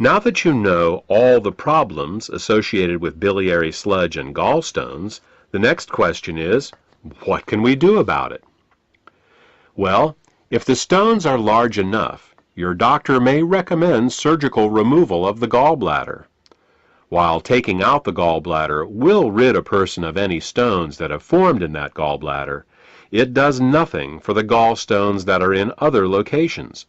Now that you know all the problems associated with biliary sludge and gallstones, the next question is, what can we do about it? Well, if the stones are large enough, your doctor may recommend surgical removal of the gallbladder. While taking out the gallbladder will rid a person of any stones that have formed in that gallbladder, it does nothing for the gallstones that are in other locations,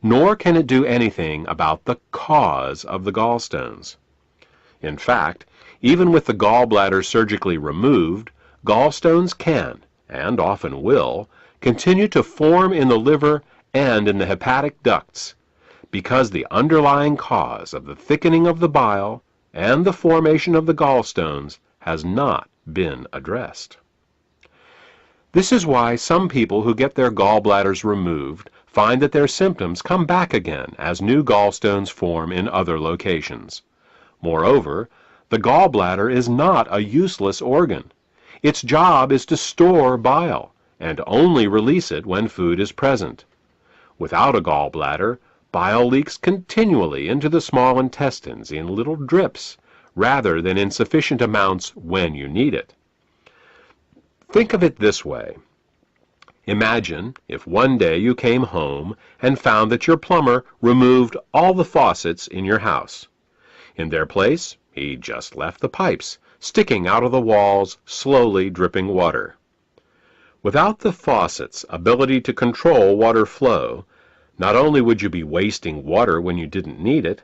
nor can it do anything about the cause of the gallstones. In fact, even with the gallbladder surgically removed, gallstones can, and often will, continue to form in the liver and in the hepatic ducts, because the underlying cause of the thickening of the bile and the formation of the gallstones has not been addressed. This is why some people who get their gallbladders removed find that their symptoms come back again as new gallstones form in other locations. Moreover, the gallbladder is not a useless organ. Its job is to store bile and only release it when food is present. Without a gallbladder, bile leaks continually into the small intestines in little drips, rather than in sufficient amounts when you need it. Think of it this way. Imagine if one day you came home and found that your plumber removed all the faucets in your house. In their place, he just left the pipes, sticking out of the walls, slowly dripping water. Without the faucet's ability to control water flow, not only would you be wasting water when you didn't need it,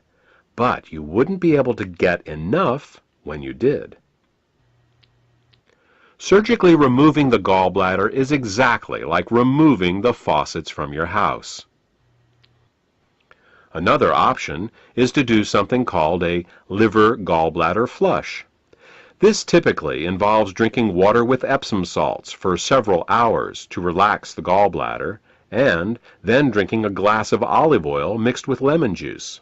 but you wouldn't be able to get enough when you did. Surgically removing the gallbladder is exactly like removing the faucets from your house. Another option is to do something called a liver gallbladder flush. This typically involves drinking water with Epsom salts for several hours to relax the gallbladder, and then drinking a glass of olive oil mixed with lemon juice.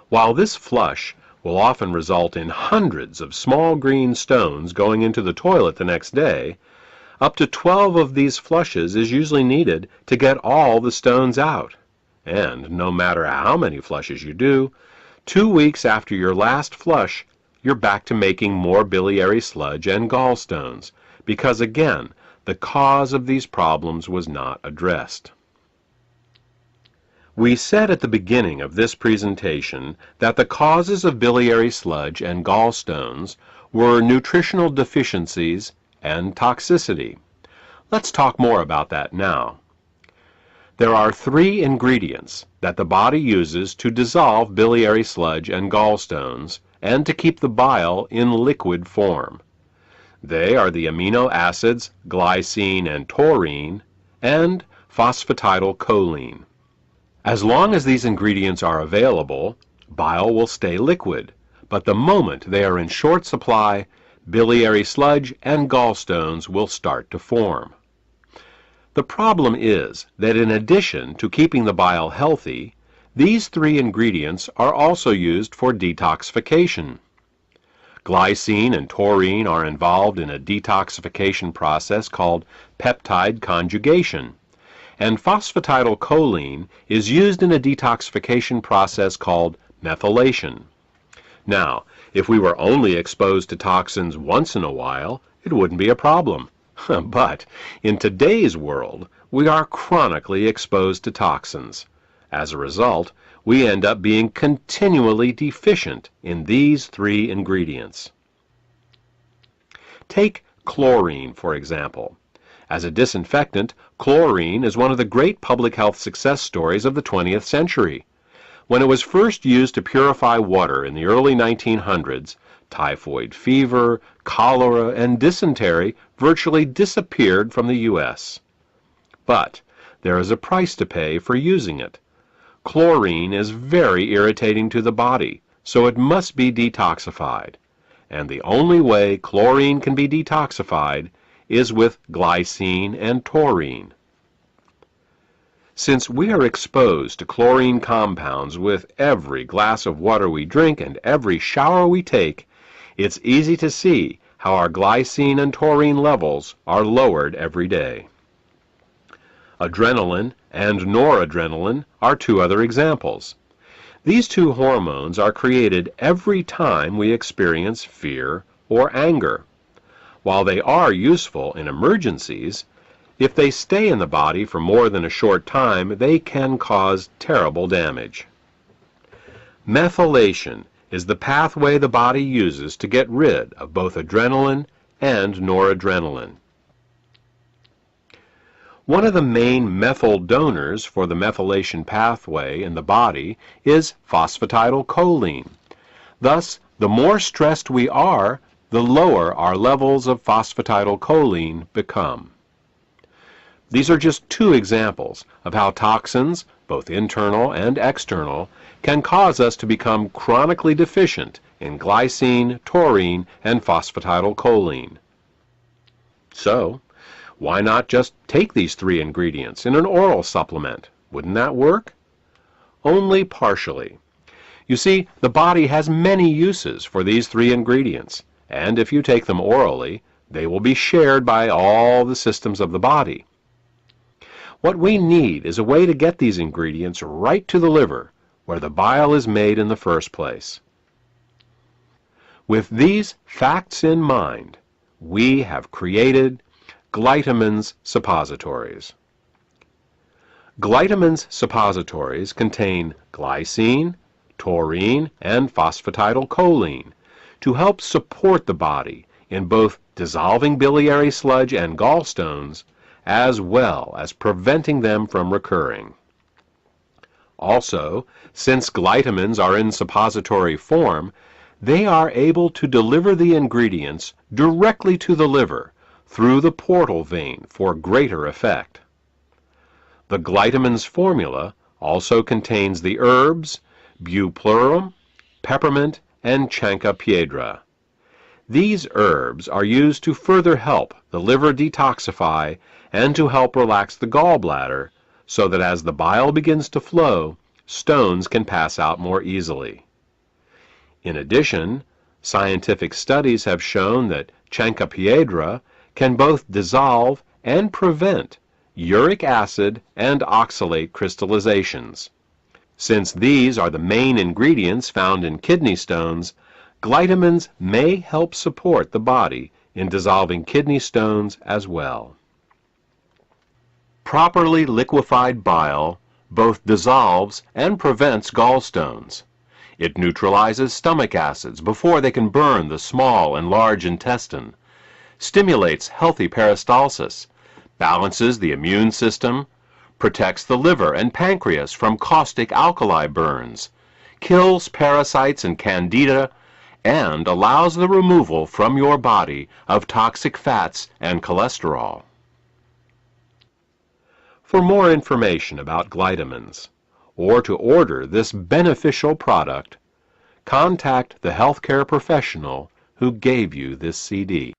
While this flush will often result in hundreds of small green stones going into the toilet the next day, up to 12 of these flushes is usually needed to get all the stones out. And no matter how many flushes you do, 2 weeks after your last flush, you're back to making more biliary sludge and gallstones, because again, the cause of these problems was not addressed. We said at the beginning of this presentation that the causes of biliary sludge and gallstones were nutritional deficiencies and toxicity. Let's talk more about that now. There are 3 ingredients that the body uses to dissolve biliary sludge and gallstones and to keep the bile in liquid form. They are the amino acids glycine and taurine and phosphatidylcholine. As long as these ingredients are available, bile will stay liquid, but the moment they are in short supply, biliary sludge and gallstones will start to form. The problem is that in addition to keeping the bile healthy, these 3 ingredients are also used for detoxification. Glycine and taurine are involved in a detoxification process called peptide conjugation, and phosphatidylcholine is used in a detoxification process called methylation. Now, if we were only exposed to toxins once in a while, it wouldn't be a problem. But in today's world, we are chronically exposed to toxins. As a result, we end up being continually deficient in these 3 ingredients. Take chlorine, for example. As a disinfectant, chlorine is one of the great public health success stories of the 20th century. When it was first used to purify water in the early 1900s, typhoid fever, cholera, and dysentery virtually disappeared from the U.S. But there is a price to pay for using it. Chlorine is very irritating to the body, so it must be detoxified. And the only way chlorine can be detoxified is with glycine and taurine. Since we are exposed to chlorine compounds with every glass of water we drink and every shower we take, it's easy to see how our glycine and taurine levels are lowered every day. Adrenaline and noradrenaline are 2 other examples. These two hormones are created every time we experience fear or anger. While they are useful in emergencies, if they stay in the body for more than a short time, they can cause terrible damage. Methylation is the pathway the body uses to get rid of both adrenaline and noradrenaline. One of the main methyl donors for the methylation pathway in the body is phosphatidylcholine. Thus, the more stressed we are, the lower our levels of phosphatidylcholine become. These are just two examples of how toxins, both internal and external, can cause us to become chronically deficient in glycine, taurine, and phosphatidylcholine. So, why not just take these three ingredients in an oral supplement? Wouldn't that work? Only partially. You see, the body has many uses for these three ingredients, and if you take them orally, they will be shared by all the systems of the body. What we need is a way to get these ingredients right to the liver, where the bile is made in the first place. With these facts in mind, we have created Glytamins suppositories. Glytamins suppositories contain glycine, taurine, and phosphatidylcholine to help support the body in both dissolving biliary sludge and gallstones, as well as preventing them from recurring. Also, since glytamins are in suppository form, they are able to deliver the ingredients directly to the liver through the portal vein for greater effect. The glytamins formula also contains the herbs bupleurum, peppermint, and chancropiedra. These herbs are used to further help the liver detoxify and to help relax the gallbladder so that as the bile begins to flow, stones can pass out more easily. In addition, scientific studies have shown that chancropiedra can both dissolve and prevent uric acid and oxalate crystallizations. Since these are the main ingredients found in kidney stones, glytamins may help support the body in dissolving kidney stones as well. Properly liquefied bile both dissolves and prevents gallstones. It neutralizes stomach acids before they can burn the small and large intestine, stimulates healthy peristalsis, balances the immune system, protects the liver and pancreas from caustic alkali burns, kills parasites and candida, and allows the removal from your body of toxic fats and cholesterol. For more information about glytamins, or to order this beneficial product, contact the healthcare professional who gave you this CD.